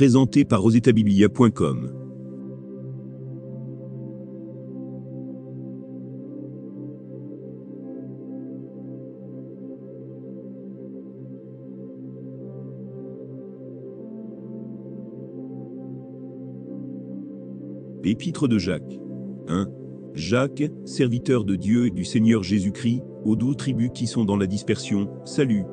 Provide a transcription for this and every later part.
présenté par rosetabiblia.com. Épître de Jacques. 1. Jacques, serviteur de Dieu et du Seigneur Jésus-Christ, aux 12 tribus qui sont dans la dispersion, salut.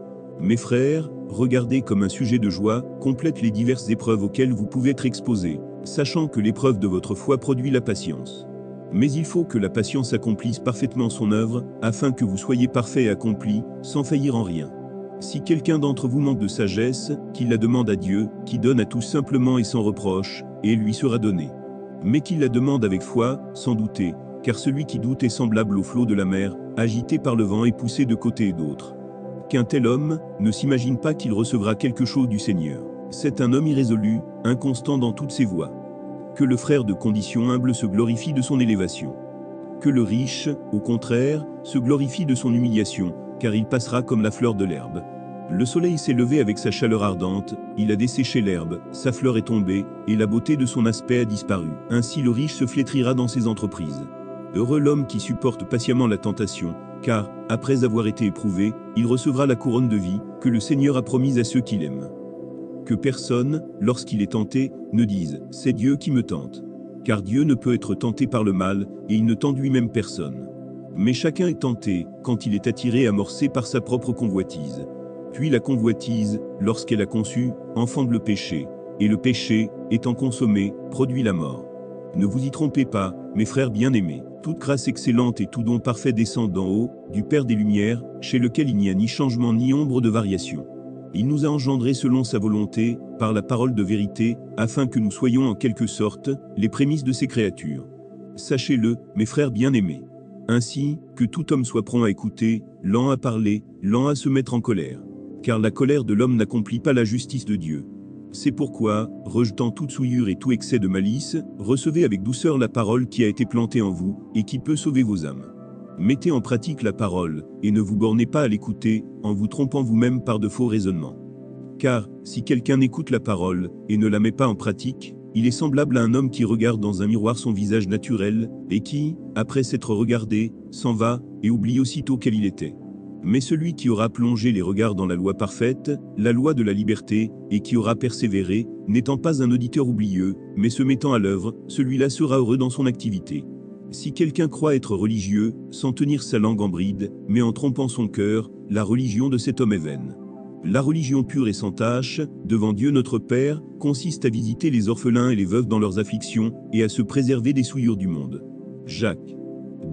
Mes frères, regardez comme un sujet de joie, complète les diverses épreuves auxquelles vous pouvez être exposés, sachant que l'épreuve de votre foi produit la patience. Mais il faut que la patience accomplisse parfaitement son œuvre, afin que vous soyez parfaits et accomplis, sans faillir en rien. Si quelqu'un d'entre vous manque de sagesse, qu'il la demande à Dieu, qui donne à tous simplement et sans reproche, et elle lui sera donnée. Mais qu'il la demande avec foi, sans douter, car celui qui doute est semblable au flot de la mer, agité par le vent et poussé de côté et d'autre. Qu'un tel homme ne s'imagine pas qu'il recevra quelque chose du Seigneur. C'est un homme irrésolu, inconstant dans toutes ses voies. Que le frère de condition humble se glorifie de son élévation. Que le riche, au contraire, se glorifie de son humiliation, car il passera comme la fleur de l'herbe. Le soleil s'est levé avec sa chaleur ardente, il a desséché l'herbe, sa fleur est tombée, et la beauté de son aspect a disparu. Ainsi le riche se flétrira dans ses entreprises. Heureux l'homme qui supporte patiemment la tentation, car, après avoir été éprouvé, il recevra la couronne de vie, que le Seigneur a promise à ceux qui l'aiment. Que personne, lorsqu'il est tenté, ne dise « c'est Dieu qui me tente ». Car Dieu ne peut être tenté par le mal, et il ne tente lui-même personne. Mais chacun est tenté, quand il est attiré et amorcé par sa propre convoitise. Puis la convoitise, lorsqu'elle a conçu, enfante le péché, et le péché, étant consommé, produit la mort. Ne vous y trompez pas, mes frères bien-aimés, toute grâce excellente et tout don parfait descend d'en haut, du Père des Lumières, chez lequel il n'y a ni changement ni ombre de variation. Il nous a engendrés selon sa volonté, par la parole de vérité, afin que nous soyons en quelque sorte, les prémices de ses créatures. Sachez-le, mes frères bien-aimés. Ainsi, que tout homme soit prompt à écouter, lent à parler, lent à se mettre en colère. Car la colère de l'homme n'accomplit pas la justice de Dieu. C'est pourquoi, rejetant toute souillure et tout excès de malice, recevez avec douceur la parole qui a été plantée en vous, et qui peut sauver vos âmes. Mettez en pratique la parole, et ne vous bornez pas à l'écouter, en vous trompant vous-même par de faux raisonnements. Car, si quelqu'un écoute la parole, et ne la met pas en pratique, il est semblable à un homme qui regarde dans un miroir son visage naturel, et qui, après s'être regardé, s'en va, et oublie aussitôt quel il était. Mais celui qui aura plongé les regards dans la loi parfaite, la loi de la liberté, et qui aura persévéré, n'étant pas un auditeur oublieux, mais se mettant à l'œuvre, celui-là sera heureux dans son activité. Si quelqu'un croit être religieux, sans tenir sa langue en bride, mais en trompant son cœur, la religion de cet homme est vaine. La religion pure et sans tache, devant Dieu notre Père, consiste à visiter les orphelins et les veuves dans leurs afflictions, et à se préserver des souillures du monde. Jacques.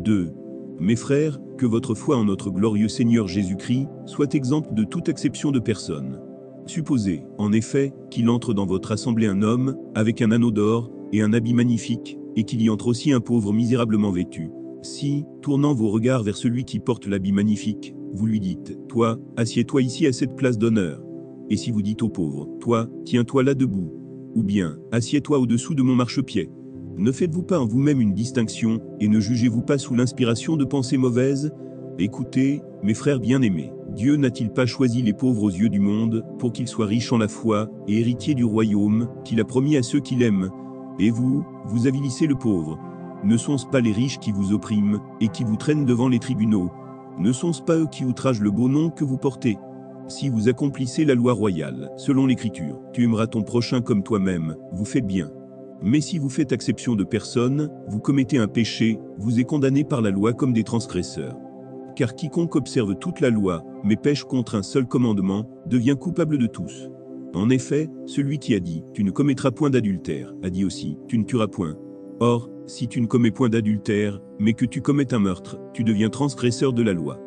2. Mes frères, que votre foi en notre glorieux Seigneur Jésus-Christ soit exempte de toute exception de personne. Supposez, en effet, qu'il entre dans votre assemblée un homme, avec un anneau d'or, et un habit magnifique, et qu'il y entre aussi un pauvre misérablement vêtu. Si, tournant vos regards vers celui qui porte l'habit magnifique, vous lui dites, « Toi, assieds-toi ici à cette place d'honneur ». Et si vous dites au pauvre, « Toi, tiens-toi là debout », ou bien, « Assieds-toi au-dessous de mon marchepied », ne faites-vous pas en vous-même une distinction, et ne jugez-vous pas sous l'inspiration de pensées mauvaises? Écoutez, mes frères bien-aimés, Dieu n'a-t-il pas choisi les pauvres aux yeux du monde, pour qu'ils soient riches en la foi, et héritiers du royaume, qu'il a promis à ceux qui l'aiment? Et vous, vous avilissez le pauvre. Ne sont-ce pas les riches qui vous oppriment, et qui vous traînent devant les tribunaux? Ne sont-ce pas eux qui outragent le beau nom que vous portez? Si vous accomplissez la loi royale, selon l'Écriture, tu aimeras ton prochain comme toi-même, vous faites bien. Mais si vous faites exception de personne, vous commettez un péché, vous êtes condamné par la loi comme des transgresseurs. Car quiconque observe toute la loi, mais pêche contre un seul commandement, devient coupable de tous. En effet, celui qui a dit « tu ne commettras point d'adultère » a dit aussi « tu ne tueras point ». Or, si tu ne commets point d'adultère, mais que tu commets un meurtre, tu deviens transgresseur de la loi.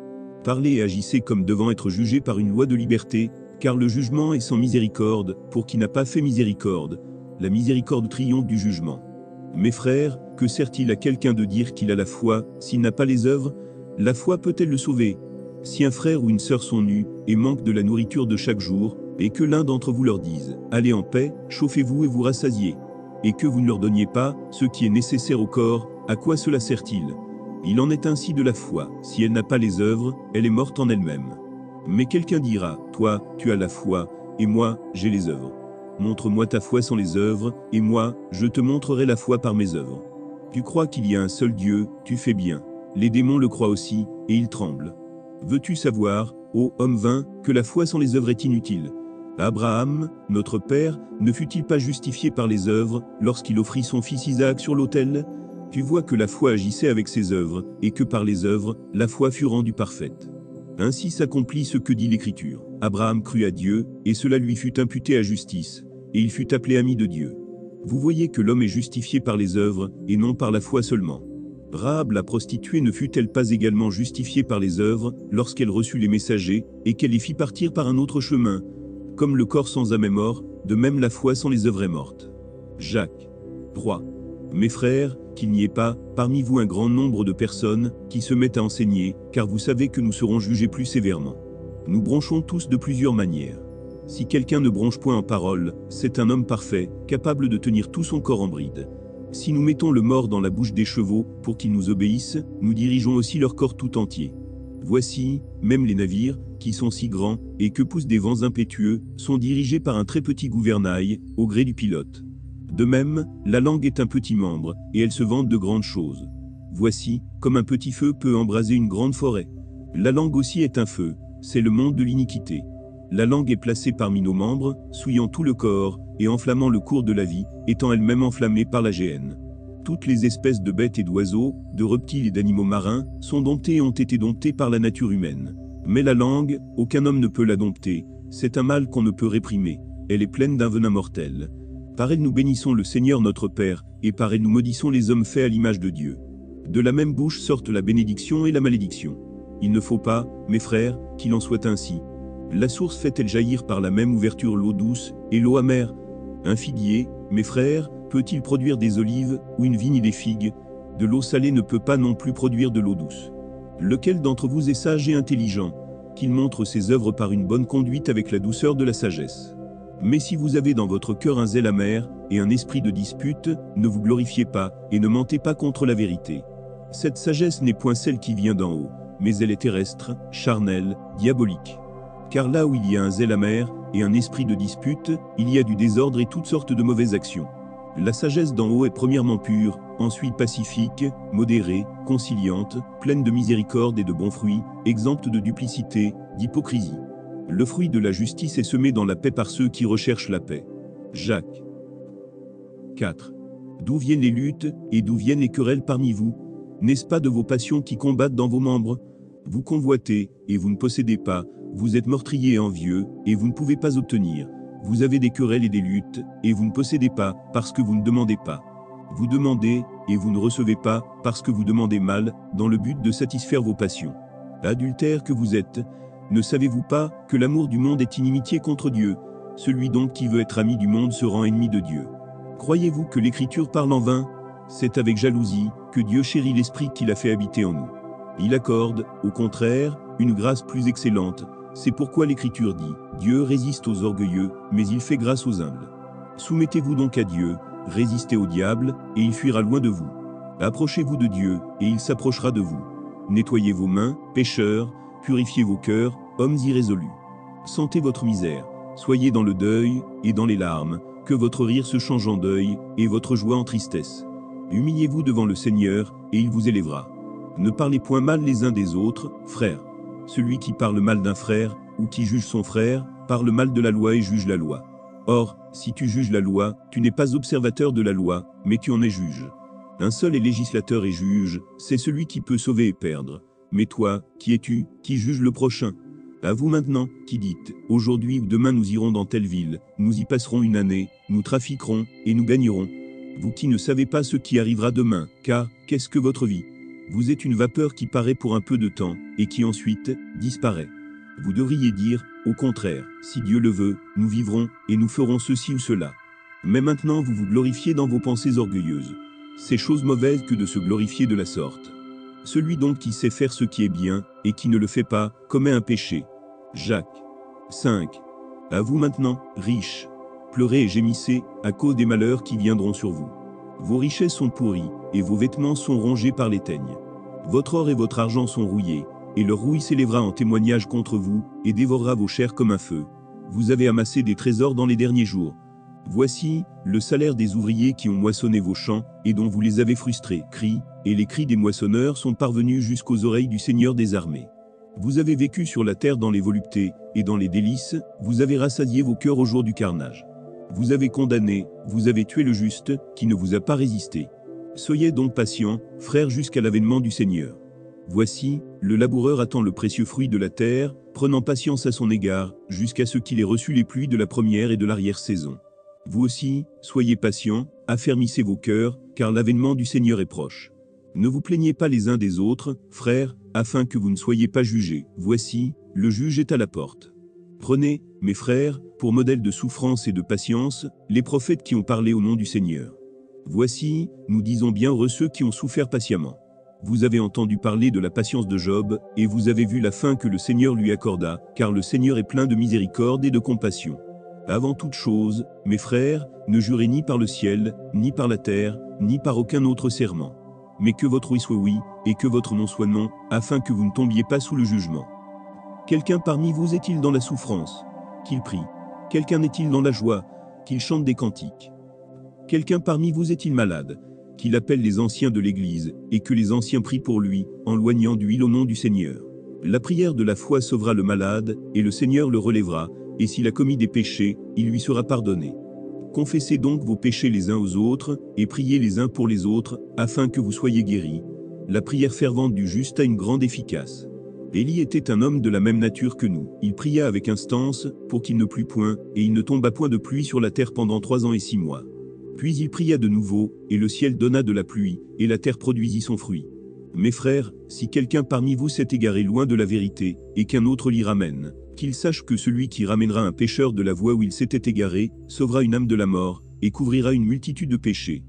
Parlez et agissez comme devant être jugé par une loi de liberté, car le jugement est sans miséricorde, pour qui n'a pas fait miséricorde. La miséricorde triomphe du jugement. Mes frères, que sert-il à quelqu'un de dire qu'il a la foi, s'il n'a pas les œuvres? La foi peut-elle le sauver? Si un frère ou une sœur sont nus, et manquent de la nourriture de chaque jour, et que l'un d'entre vous leur dise « Allez en paix, chauffez-vous et vous rassasiez », et que vous ne leur donniez pas ce qui est nécessaire au corps, à quoi cela sert-il? Il en est ainsi de la foi, si elle n'a pas les œuvres, elle est morte en elle-même. Mais quelqu'un dira « Toi, tu as la foi, et moi, j'ai les œuvres. montre-moi ta foi sans les œuvres, et moi, je te montrerai la foi par mes œuvres. Tu crois qu'il y a un seul Dieu, tu fais bien. Les démons le croient aussi, et ils tremblent. Veux-tu savoir, ô homme vain, que la foi sans les œuvres est inutile? Abraham, notre père, ne fut-il pas justifié par les œuvres, lorsqu'il offrit son fils Isaac sur l'autel? Tu vois que la foi agissait avec ses œuvres, et que par les œuvres, la foi fut rendue parfaite. Ainsi s'accomplit ce que dit l'Écriture. Abraham crut à Dieu, et cela lui fut imputé à justice, et il fut appelé ami de Dieu. Vous voyez que l'homme est justifié par les œuvres, et non par la foi seulement. Rahab la prostituée ne fut-elle pas également justifiée par les œuvres, lorsqu'elle reçut les messagers, et qu'elle les fit partir par un autre chemin? Comme le corps sans âme est mort, de même la foi sans les œuvres est morte. Jacques 3. Mes frères, qu'il n'y ait pas, parmi vous un grand nombre de personnes, qui se mettent à enseigner, car vous savez que nous serons jugés plus sévèrement. Nous bronchons tous de plusieurs manières. Si quelqu'un ne bronche point en parole, c'est un homme parfait, capable de tenir tout son corps en bride. Si nous mettons le mors dans la bouche des chevaux, pour qu'ils nous obéissent, nous dirigeons aussi leur corps tout entier. Voici, même les navires, qui sont si grands, et que poussent des vents impétueux, sont dirigés par un très petit gouvernail, au gré du pilote. De même, la langue est un petit membre, et elle se vante de grandes choses. Voici, comme un petit feu peut embraser une grande forêt. La langue aussi est un feu, c'est le monde de l'iniquité. La langue est placée parmi nos membres, souillant tout le corps, et enflammant le cours de la vie, étant elle-même enflammée par la géhenne. Toutes les espèces de bêtes et d'oiseaux, de reptiles et d'animaux marins, sont domptées et ont été domptées par la nature humaine. Mais la langue, aucun homme ne peut la dompter, c'est un mal qu'on ne peut réprimer, elle est pleine d'un venin mortel. Par elle nous bénissons le Seigneur notre Père, et par elle nous maudissons les hommes faits à l'image de Dieu. De la même bouche sortent la bénédiction et la malédiction. Il ne faut pas, mes frères, qu'il en soit ainsi. La source fait-elle jaillir par la même ouverture l'eau douce et l'eau amère? Un figuier, mes frères, peut-il produire des olives, ou une vigne des figues? De l'eau salée ne peut pas non plus produire de l'eau douce. Lequel d'entre vous est sage et intelligent, qu'il montre ses œuvres par une bonne conduite avec la douceur de la sagesse? Mais si vous avez dans votre cœur un zèle amer, et un esprit de dispute, ne vous glorifiez pas, et ne mentez pas contre la vérité. Cette sagesse n'est point celle qui vient d'en haut, mais elle est terrestre, charnelle, diabolique. Car là où il y a un zèle amer, et un esprit de dispute, il y a du désordre et toutes sortes de mauvaises actions. La sagesse d'en haut est premièrement pure, ensuite pacifique, modérée, conciliante, pleine de miséricorde et de bons fruits, exempte de duplicité, d'hypocrisie. Le fruit de la justice est semé dans la paix par ceux qui recherchent la paix. Jacques 4. D'où viennent les luttes, et d'où viennent les querelles parmi vous? N'est-ce pas de vos passions qui combattent dans vos membres? Vous convoitez, et vous ne possédez pas, vous êtes meurtriers et envieux, et vous ne pouvez pas obtenir. Vous avez des querelles et des luttes, et vous ne possédez pas, parce que vous ne demandez pas. Vous demandez, et vous ne recevez pas, parce que vous demandez mal, dans le but de satisfaire vos passions. Adultères que vous êtes, ne savez-vous pas que l'amour du monde est inimitié contre Dieu? Celui donc qui veut être ami du monde se rend ennemi de Dieu. Croyez-vous que l'Écriture parle en vain? C'est avec jalousie que Dieu chérit l'Esprit qu'il a fait habiter en nous. Il accorde, au contraire, une grâce plus excellente. C'est pourquoi l'Écriture dit, Dieu résiste aux orgueilleux, mais il fait grâce aux humbles. Soumettez-vous donc à Dieu, résistez au diable, et il fuira loin de vous. Approchez-vous de Dieu, et il s'approchera de vous. Nettoyez vos mains, pécheurs, purifiez vos cœurs, hommes irrésolus. Sentez votre misère, soyez dans le deuil, et dans les larmes, que votre rire se change en deuil, et votre joie en tristesse. Humiliez-vous devant le Seigneur, et il vous élèvera. Ne parlez point mal les uns des autres, frères. Celui qui parle mal d'un frère, ou qui juge son frère, parle mal de la loi et juge la loi. Or, si tu juges la loi, tu n'es pas observateur de la loi, mais tu en es juge. Un seul est législateur et juge, c'est celui qui peut sauver et perdre. Mais toi, qui es-tu, qui juge le prochain? À vous maintenant, qui dites, aujourd'hui ou demain nous irons dans telle ville, nous y passerons une année, nous trafiquerons, et nous gagnerons. Vous qui ne savez pas ce qui arrivera demain, car, qu'est-ce que votre vie? Vous êtes une vapeur qui paraît pour un peu de temps, et qui ensuite disparaît. Vous devriez dire, au contraire, si Dieu le veut, nous vivrons, et nous ferons ceci ou cela. Mais maintenant vous vous glorifiez dans vos pensées orgueilleuses. C'est chose mauvaise que de se glorifier de la sorte. Celui donc qui sait faire ce qui est bien, et qui ne le fait pas, commet un péché. Jacques 5. À vous maintenant, riches, pleurez et gémissez, à cause des malheurs qui viendront sur vous. Vos richesses sont pourries, et vos vêtements sont rongés par les teignes. Votre or et votre argent sont rouillés, et leur rouille s'élèvera en témoignage contre vous, et dévorera vos chairs comme un feu. Vous avez amassé des trésors dans les derniers jours. Voici le salaire des ouvriers qui ont moissonné vos champs et dont vous les avez frustrés. Cris, et les cris des moissonneurs sont parvenus jusqu'aux oreilles du Seigneur des armées. Vous avez vécu sur la terre dans les voluptés et dans les délices, vous avez rassasié vos cœurs au jour du carnage. Vous avez condamné, vous avez tué le juste, qui ne vous a pas résisté. Soyez donc patients, frères, jusqu'à l'avènement du Seigneur. Voici, le laboureur attend le précieux fruit de la terre, prenant patience à son égard, jusqu'à ce qu'il ait reçu les pluies de la première et de l'arrière-saison. Vous aussi, soyez patients, affermissez vos cœurs, car l'avènement du Seigneur est proche. Ne vous plaignez pas les uns des autres, frères, afin que vous ne soyez pas jugés. Voici, le juge est à la porte. Prenez, mes frères, pour modèle de souffrance et de patience, les prophètes qui ont parlé au nom du Seigneur. Voici, nous disons bien heureux ceux qui ont souffert patiemment. Vous avez entendu parler de la patience de Job, et vous avez vu la fin que le Seigneur lui accorda, car le Seigneur est plein de miséricorde et de compassion. Avant toute chose, mes frères, ne jurez ni par le ciel, ni par la terre, ni par aucun autre serment. Mais que votre oui soit oui, et que votre non soit non, afin que vous ne tombiez pas sous le jugement. Quelqu'un parmi vous est-il dans la souffrance? Qu'il prie. Quelqu'un est-il dans la joie? Qu'il chante des cantiques. Quelqu'un parmi vous est-il malade? Qu'il appelle les anciens de l'Église, et que les anciens prient pour lui, en loignant d'huile au nom du Seigneur. La prière de la foi sauvera le malade, et le Seigneur le relèvera, et s'il a commis des péchés, il lui sera pardonné. Confessez donc vos péchés les uns aux autres, et priez les uns pour les autres, afin que vous soyez guéris. La prière fervente du juste a une grande efficace. Élie était un homme de la même nature que nous. Il pria avec instance, pour qu'il ne plût point, et il ne tomba point de pluie sur la terre pendant 3 ans et 6 mois. Puis il pria de nouveau, et le ciel donna de la pluie, et la terre produisit son fruit. Mes frères, si quelqu'un parmi vous s'est égaré loin de la vérité, et qu'un autre l'y ramène, qu'il sache que celui qui ramènera un pécheur de la voie où il s'était égaré, sauvera une âme de la mort, et couvrira une multitude de péchés.